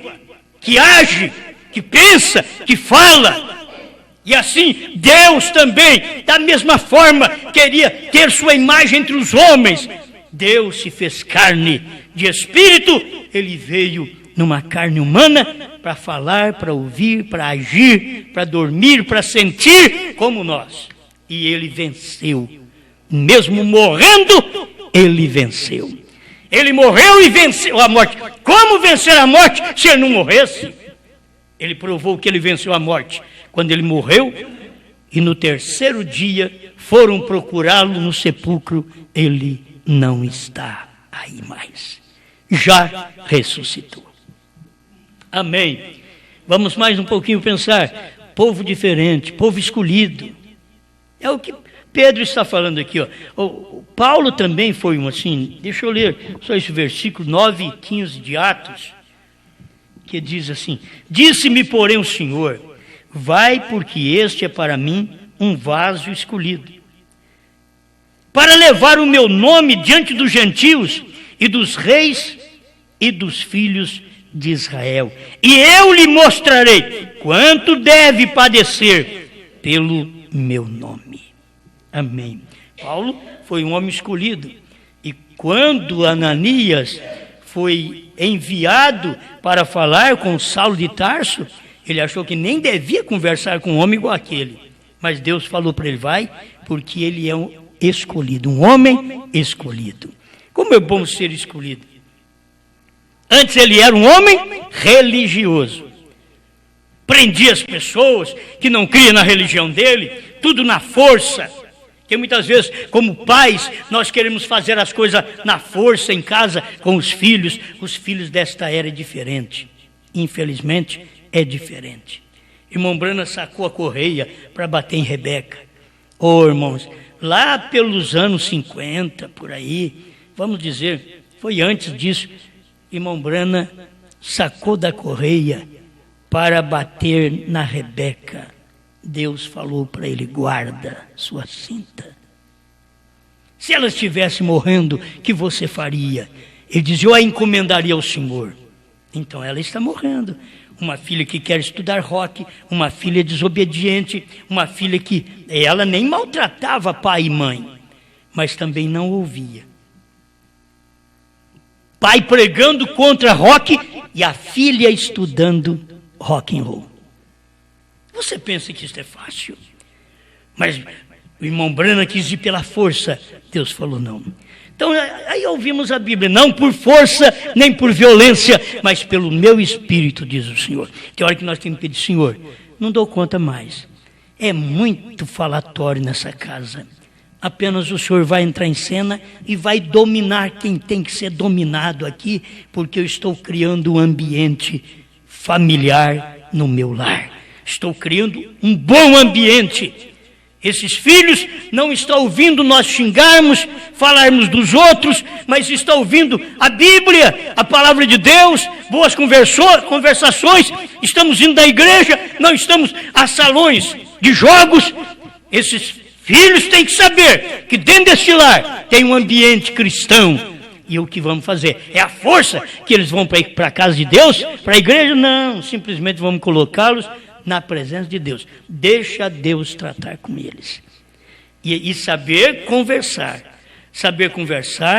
que age, que pensa, que fala. E assim Deus também, da mesma forma, queria ter sua imagem entre os homens. Deus se fez carne de espírito, ele veio numa carne humana para falar, para ouvir, para agir, para dormir, para sentir como nós. E ele venceu. Mesmo morrendo, ele venceu. Ele morreu e venceu a morte. Como vencer a morte se ele não morresse? Ele provou que ele venceu a morte quando ele morreu e no terceiro dia foram procurá-lo no sepulcro. Ele não está aí mais. Já ressuscitou. Amém. Vamos mais um pouquinho pensar. Povo diferente, povo escolhido. É o que Pedro está falando aqui, ó. O Paulo também foi um assim, deixa eu ler só esse versículo 9 e 15 de Atos, que diz assim: disse-me, porém, o Senhor, vai, porque este é para mim um vaso escolhido, para levar o meu nome diante dos gentios e dos reis e dos filhos de Israel. E eu lhe mostrarei quanto deve padecer pelo meu nome. Amém. Paulo foi um homem escolhido. E quando Ananias foi enviado para falar com Saulo de Tarso, ele achou que nem devia conversar com um homem igual aquele. Mas Deus falou para ele: vai, porque ele é um escolhido, um homem escolhido. Como é bom ser escolhido. Antes ele era um homem religioso. Prendia as pessoas que não criam na religião dele, tudo na força. Porque muitas vezes, como pais, nós queremos fazer as coisas na força em casa com os filhos. Os filhos desta era é diferente. Infelizmente, é diferente. Irmão Brana sacou a correia para bater em Rebeca. Oh, irmãos, lá pelos anos 50, por aí, vamos dizer, foi antes disso, irmão Brana sacou da correia para bater na Rebeca. Deus falou para ele: guarda sua cinta. Se ela estivesse morrendo, o que você faria? Ele dizia: eu a encomendaria ao Senhor. Então ela está morrendo. Uma filha que quer estudar rock, uma filha desobediente, uma filha que ela nem maltratava pai e mãe, mas também não ouvia. Pai pregando contra rock e a filha estudando rock and roll. Você pensa que isso é fácil? Mas o irmão Brana quis ir pela força. Deus falou: não. Então aí ouvimos a Bíblia: não por força nem por violência, mas pelo meu espírito, diz o Senhor. Tem hora que nós temos que pedir: Senhor, não dou conta mais. É muito falatório nessa casa. Apenas o Senhor vai entrar em cena e vai dominar quem tem que ser dominado aqui, porque eu estou criando um ambiente familiar no meu lar. Estou criando um bom ambiente. Esses filhos não estão ouvindo nós xingarmos, falarmos dos outros, mas estão ouvindo a Bíblia, a palavra de Deus, boas conversações. Estamos indo da igreja, não estamos a salões de jogos. Esses filhos têm que saber que dentro desse lar tem um ambiente cristão. E o que vamos fazer? É a força que eles vão para a casa de Deus, para a igreja? Não, simplesmente vamos colocá-los na presença de Deus. Deixa Deus tratar com eles. E saber conversar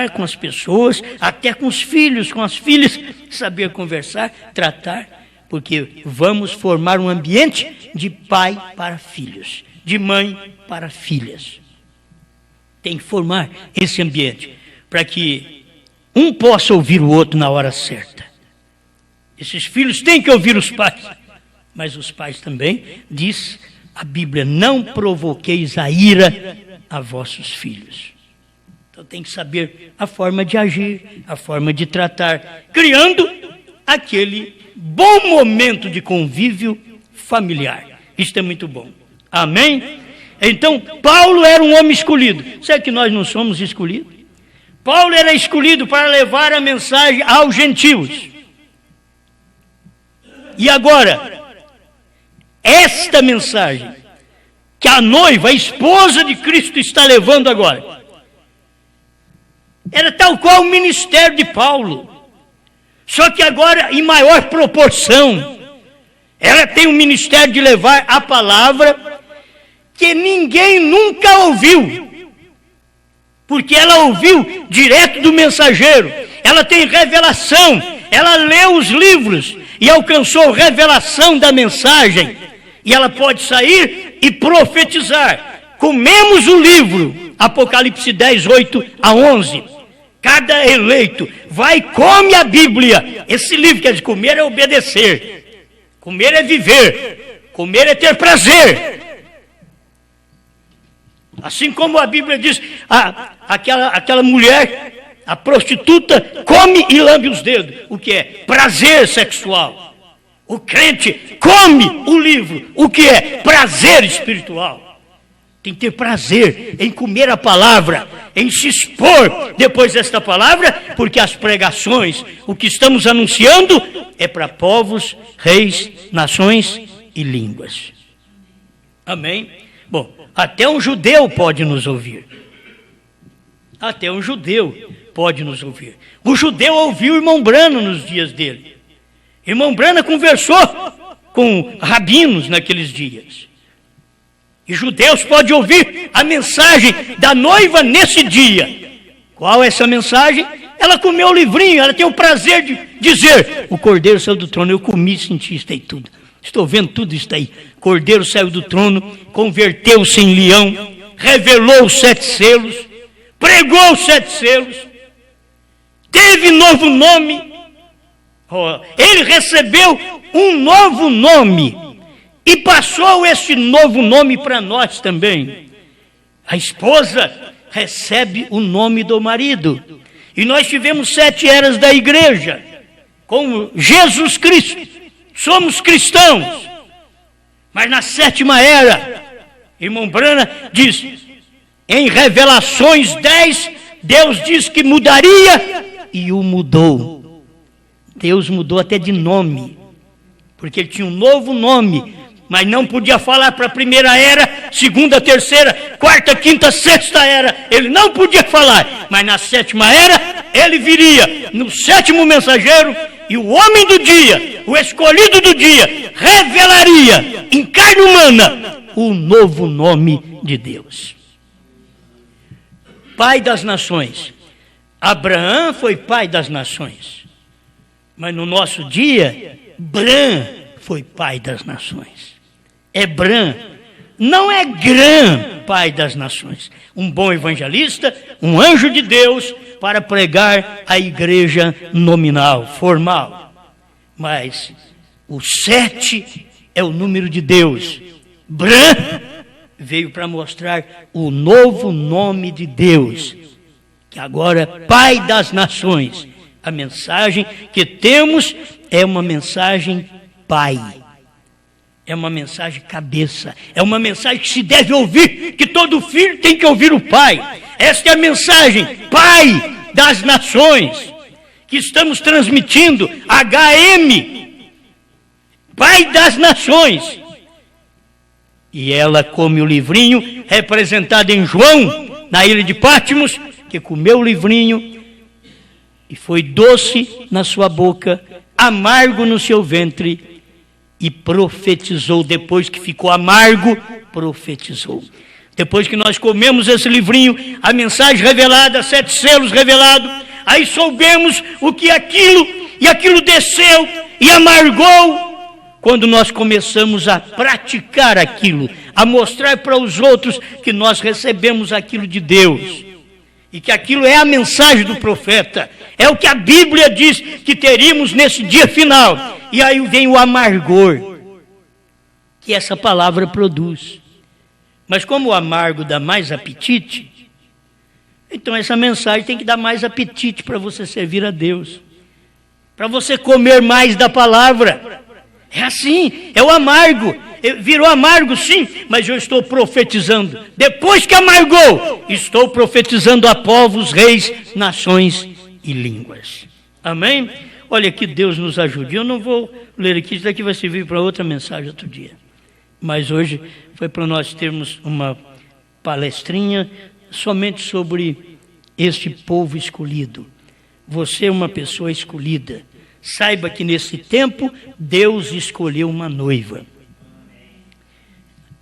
com as pessoas, até com os filhos, com as filhas, saber conversar, tratar, porque vamos formar um ambiente de pai para filhos, de mãe para filhas. Tem que formar esse ambiente, para que um possa ouvir o outro na hora certa. Esses filhos têm que ouvir os pais, mas os pais também, diz a Bíblia: não provoqueis a ira a vossos filhos. Então tem que saber a forma de agir, a forma de tratar, criando aquele bom momento de convívio familiar. Isto é muito bom. Amém? Então, Paulo era um homem escolhido. Será que nós não somos escolhidos? Paulo era escolhido para levar a mensagem aos gentios. E agora, esta mensagem que a noiva, a esposa de Cristo, está levando agora, era tal qual o ministério de Paulo, só que agora em maior proporção. Ela tem um ministério de levar a palavra que ninguém nunca ouviu, porque ela ouviu direto do mensageiro. Ela tem revelação, ela leu os livros e alcançou revelação da mensagem, e ela pode sair e profetizar. Comemos o livro, Apocalipse 10, 8 a 11. Cada eleito vai e come a Bíblia. Esse livro quer dizer: comer é obedecer, comer é viver, comer é ter prazer. Assim como a Bíblia diz, aquela mulher, a prostituta, come e lambe os dedos. O que é? Prazer sexual. O crente come o livro. O que é? Prazer espiritual. tem que ter prazer em comer a palavra, em se expor depois desta palavra, porque as pregações, o que estamos anunciando, é para povos, reis, nações e línguas. Amém? Bom, até um judeu pode nos ouvir. Até um judeu pode nos ouvir. O judeu ouviu o irmão Brana nos dias dele. Irmão Brana conversou com rabinos naqueles dias. E judeus podem ouvir a mensagem da noiva nesse dia. Qual é essa mensagem? Ela comeu o livrinho, ela tem o prazer de dizer: o cordeiro saiu do trono, eu comi, senti, isso aí tudo. Estou vendo tudo isso aí. Cordeiro saiu do trono, converteu-se em leão, revelou os 7 selos, pregou os 7 selos, teve novo nome. Ele recebeu um novo nome e passou esse novo nome para nós também. A esposa recebe o nome do marido. E nós tivemos 7 eras da igreja, com Jesus Cristo. Somos cristãos. Mas na 7ª era, irmão Brana diz, em Revelações 10, Deus diz que mudaria e o mudou. Deus mudou até de nome, porque ele tinha um novo nome, mas não podia falar para a 1ª era, 2ª, 3ª, 4ª, 5ª, 6ª era. Ele não podia falar, mas na 7ª era, ele viria no 7º mensageiro e o homem do dia, o escolhido do dia, revelaria em carne humana o novo nome de Deus. Pai das nações. Abraão foi pai das nações. Mas no nosso dia, Bram foi pai das nações. É Bram, não é Grã, pai das nações. Um bom evangelista, um anjo de Deus para pregar a igreja nominal, formal. Mas o 7 é o número de Deus. Bram veio para mostrar o novo nome de Deus, que agora é Pai das Nações. A mensagem que temos é uma mensagem Pai. É uma mensagem cabeça. É uma mensagem que se deve ouvir, que todo filho tem que ouvir o Pai. Esta é a mensagem Pai das Nações, que estamos transmitindo, HM, Pai das Nações. E ela come o livrinho, representado em João, na ilha de Pátimos, que comeu o livrinho e foi doce na sua boca, amargo no seu ventre, e profetizou. Depois que ficou amargo, profetizou. Depois que nós comemos esse livrinho, a mensagem revelada, 7 selos revelados, aí soubemos o que aquilo, e aquilo desceu e amargou. Quando nós começamos a praticar aquilo, a mostrar para os outros que nós recebemos aquilo de Deus, e que aquilo é a mensagem do profeta, é o que a Bíblia diz que teríamos nesse dia final. E aí vem o amargor que essa palavra produz. Mas como o amargo dá mais apetite, então essa mensagem tem que dar mais apetite para você servir a Deus, para você comer mais da palavra. É assim, é o amargo. Virou amargo, sim, mas eu estou profetizando. Depois que amargou, estou profetizando a povos, reis, nações e línguas. Amém? Olha, que Deus nos ajude. Eu não vou ler aqui, isso daqui vai servir para outra mensagem outro dia. Mas hoje foi para nós termos uma palestrinha somente sobre este povo escolhido. Você é uma pessoa escolhida. Saiba que nesse tempo Deus escolheu uma noiva.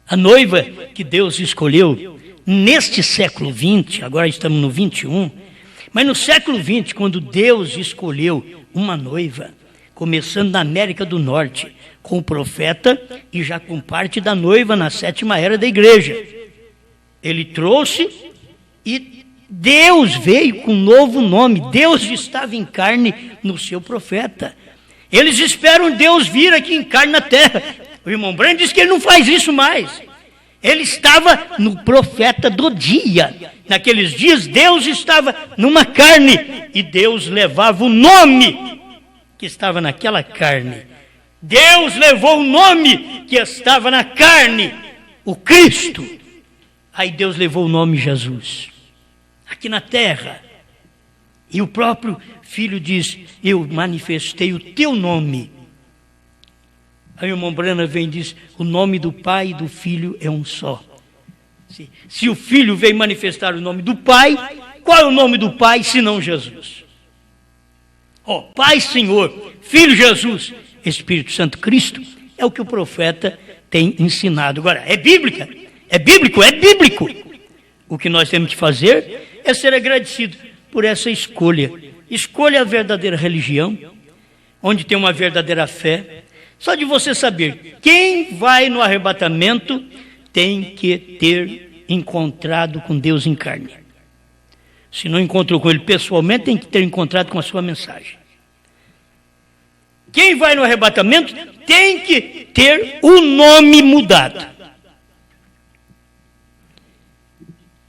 A noiva que Deus escolheu neste século 20, agora estamos no 21, mas no século 20, quando Deus escolheu uma noiva, começando na América do Norte, com o profeta e já com parte da noiva na 7ª era da igreja. Ele trouxe e Deus veio com um novo nome. Deus estava em carne no seu profeta. Eles esperam Deus vir aqui em carne na terra. O irmão Brand diz que ele não faz isso mais. Ele estava no profeta do dia. Naqueles dias Deus estava numa carne e Deus levava o nome que estava naquela carne. Deus levou o nome que estava na carne, o Cristo. Aí Deus levou o nome Jesus, aqui na terra. E o próprio Filho diz, eu manifestei o teu nome. Aí o irmão Brana vem e diz, o nome do Pai e do Filho é um só. Se o Filho veio manifestar o nome do Pai, qual é o nome do Pai, senão Jesus? Pai, Senhor, Filho Jesus, Espírito Santo, Cristo, é o que o profeta tem ensinado. Agora, é bíblica? É bíblico? É bíblico. O que nós temos que fazer é ser agradecido por essa escolha. Escolha a verdadeira religião, onde tem uma verdadeira fé. Só de você saber, quem vai no arrebatamento tem que ter encontrado com Deus em carne. Se não encontrou com Ele pessoalmente, tem que ter encontrado com a sua mensagem. Quem vai no arrebatamento tem que ter o nome mudado.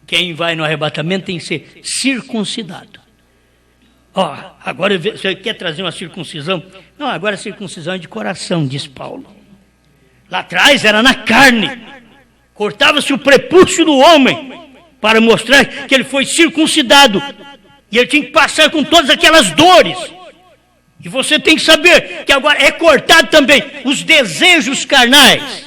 Quem vai no arrebatamento tem que ser circuncidado. Agora você quer trazer uma circuncisão? Não, agora a circuncisão é de coração, diz Paulo. Lá atrás era na carne. Cortava-se o prepúcio do homem para mostrar que ele foi circuncidado. E ele tinha que passar com todas aquelas dores. E você tem que saber que agora é cortado também os desejos carnais,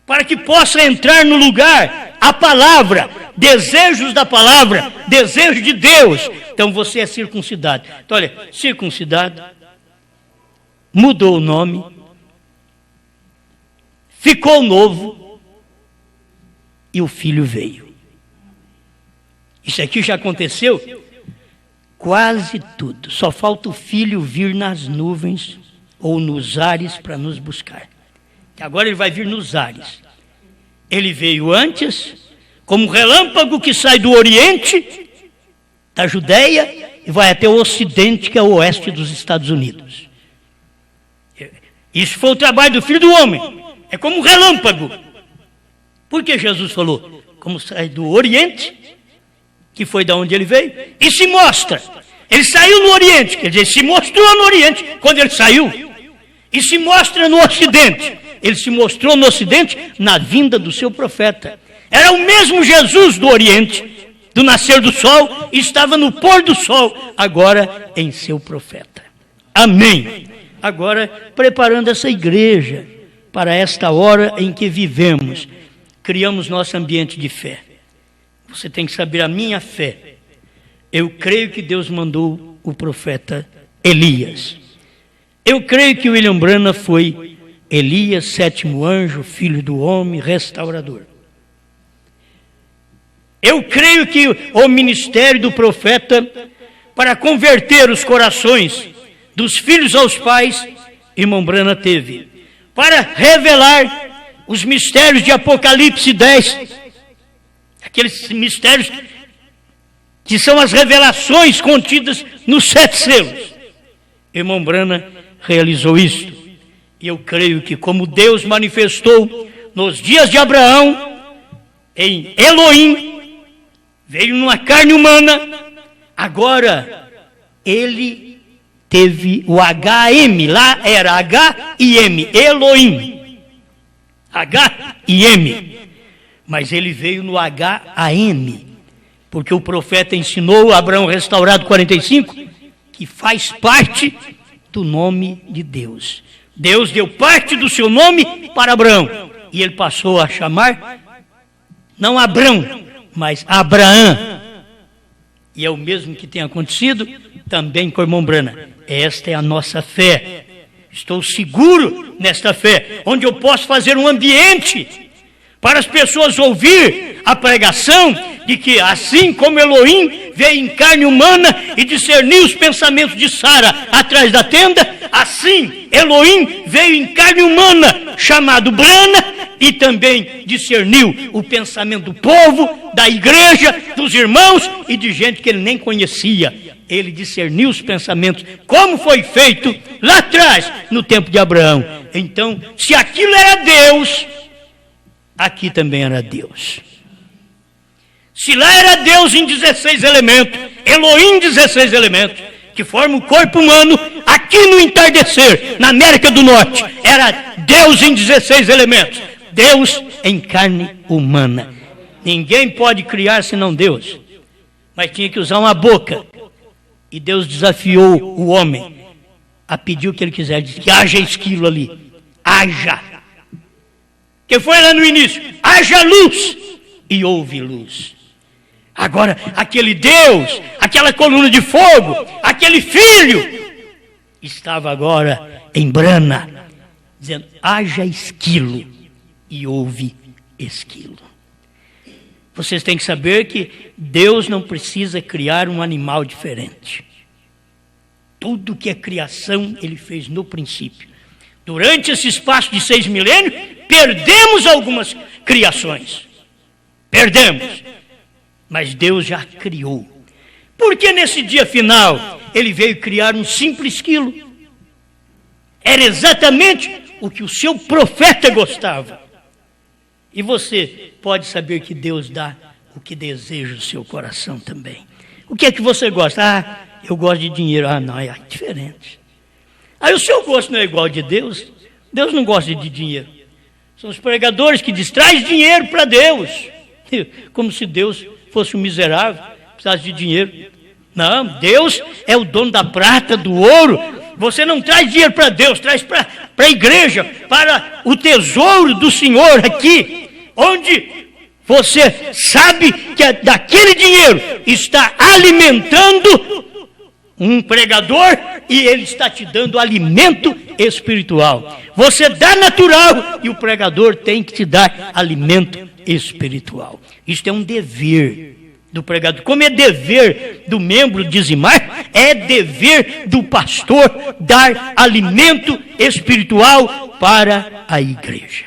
para que possa entrar no lugar a palavra, desejos da palavra, desejo de Deus. Então você é circuncidado. Então olha, circuncidado, mudou o nome, ficou novo e o Filho veio. Isso aqui já aconteceu? Quase tudo. Só falta o Filho vir nas nuvens ou nos ares para nos buscar. Agora ele vai vir nos ares. Ele veio antes, como relâmpago que sai do Oriente, da Judéia, e vai até o Ocidente, que é o oeste dos Estados Unidos. Isso foi o trabalho do Filho do Homem. É como um relâmpago. Por que Jesus falou? Como sai do Oriente, que foi da onde ele veio, e se mostra. Ele saiu no Oriente, quer dizer, se mostrou no Oriente quando ele saiu, e se mostra no Ocidente. Ele se mostrou no Ocidente na vinda do seu profeta. Era o mesmo Jesus do Oriente, do nascer do sol, e estava no pôr do sol, agora em seu profeta. Amém. Agora, preparando essa igreja para esta hora em que vivemos, criamos nosso ambiente de fé. Você tem que saber a minha fé. Eu creio que Deus mandou o profeta Elias. Eu creio que William Branham foi Elias, sétimo anjo, filho do homem, restaurador. Eu creio que o ministério do profeta para converter os corações dos filhos aos pais, irmão Branham teve. Para revelar os mistérios de Apocalipse 10, aqueles mistérios que são as revelações contidas nos 7 selos. Irmão Branham realizou isto. E eu creio que como Deus manifestou nos dias de Abraão, em Elohim, veio numa carne humana, agora ele teve o H-M, lá era H e M, Elohim. H e M. Mas ele veio no H-A-M, porque o profeta ensinou, Abraão restaurado 45, que faz parte do nome de Deus. Deus deu parte do seu nome para Abraão, e ele passou a chamar, não Abrão, mas Abraão. E é o mesmo que tem acontecido também com o irmão Branham. Esta é a nossa fé. Estou seguro nesta fé, onde eu posso fazer um ambiente para as pessoas ouvir a pregação de que assim como Elohim veio em carne humana e discerniu os pensamentos de Sara atrás da tenda, assim Elohim veio em carne humana, chamado Branham, e também discerniu o pensamento do povo, da igreja, dos irmãos e de gente que ele nem conhecia. Ele discerniu os pensamentos, como foi feito lá atrás, no tempo de Abraão. Então, se aquilo era Deus, aqui também era Deus. Se lá era Deus em 16 elementos, Elohim 16 elementos, que forma o corpo humano, aqui no entardecer, na América do Norte, era Deus em 16 elementos. Deus em carne humana. ninguém pode criar senão Deus. Mas tinha que usar uma boca. E Deus desafiou o homem a pedir o que ele quiser. Disse que haja esquilo ali. Haja. Que foi lá no início. Haja luz. E houve luz. Agora, aquele Deus, aquela coluna de fogo, aquele filho, estava agora em brana, dizendo, haja esquilo. E houve esquilo. Vocês têm que saber que Deus não precisa criar um animal diferente. Tudo que é criação, Ele fez no princípio. Durante esse espaço de 6 milênios, perdemos algumas criações. Perdemos. Mas Deus já criou. Porque nesse dia final, Ele veio criar um simples esquilo. Era exatamente o que o seu profeta gostava. E você pode saber que Deus dá o que deseja o seu coração também. O que é que você gosta? Ah, eu gosto de dinheiro. Ah, não, é diferente. Aí o seu gosto não é igual ao de Deus. Deus não gosta de dinheiro. São os pregadores que trazem dinheiro para Deus. Como se Deus fosse um miserável, precisasse de dinheiro. Não, Deus é o dono da prata, do ouro. Você não traz dinheiro para Deus, traz para a igreja, para o tesouro do Senhor aqui, onde você sabe que daquele dinheiro está alimentando um pregador e ele está te dando alimento espiritual. Você dá natural e o pregador tem que te dar alimento espiritual. Isto é um dever do pregador. Como é dever do membro dizimar, é dever do pastor dar alimento espiritual para a igreja.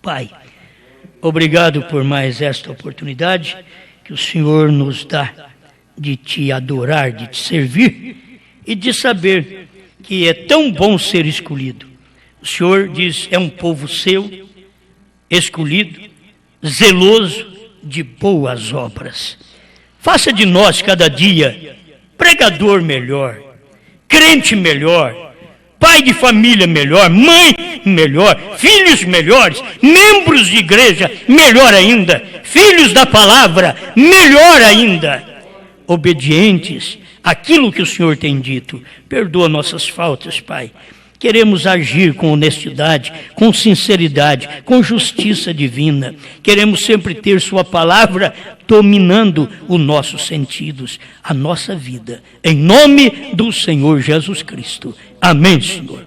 Pai, obrigado por mais esta oportunidade que o Senhor nos dá de te adorar, de te servir e de saber que é tão bom ser escolhido. O Senhor diz, é um povo seu, escolhido, zeloso, de boas obras. Faça de nós cada dia pregador melhor, crente melhor, pai de família melhor, mãe melhor, filhos melhores, membros de igreja melhor ainda, filhos da palavra melhor ainda, obedientes àquilo que o Senhor tem dito. Perdoa nossas faltas, Pai. Queremos agir com honestidade, com sinceridade, com justiça divina. Queremos sempre ter sua palavra dominando os nossos sentidos, a nossa vida. Em nome do Senhor Jesus Cristo. Amém, Senhor.